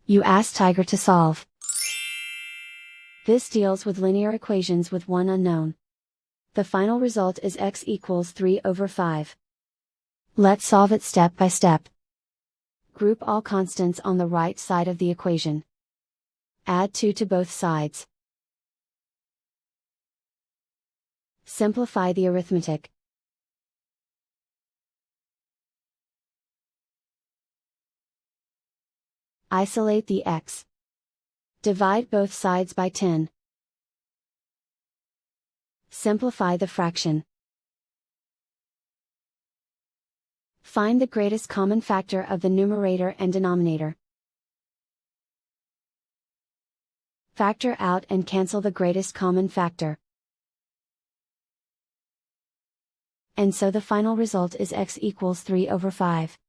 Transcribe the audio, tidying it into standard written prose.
You ask Tiger to solve. This deals with linear equations with one unknown. The final result is x equals 3/5. Let's solve it step by step. Group all constants on the right side of the equation. Add 2 to both sides. Simplify the arithmetic. Isolate the x. Divide both sides by 10. Simplify the fraction. Find the greatest common factor of the numerator and denominator. Factor out and cancel the greatest common factor. And so the final result is x equals 3/5.